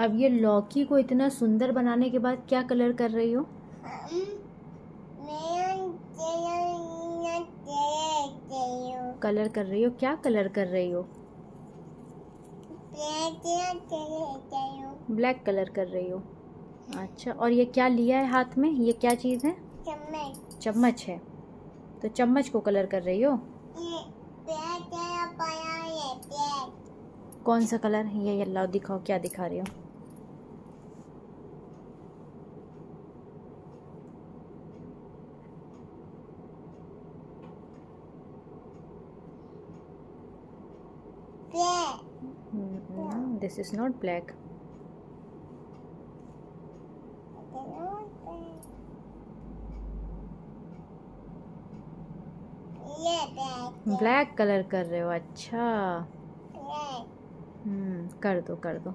अब ये लौकी को इतना सुंदर बनाने के बाद क्या कलर कर रही हो? कलर कर रही हो? क्या कलर कर रही हो? ब्लैक कलर कर रही हो। अच्छा, और ये क्या लिया है हाथ में? ये क्या चीज़ है? चम्मच। चम्मच है। तो चम्मच को कलर कर रही हो? कौन सा कलर है ये? लाओ दिखाओ, क्या दिखा रही हो? This is not black. Black colour कर रहे हो? अच्छा। कर दो कर दो।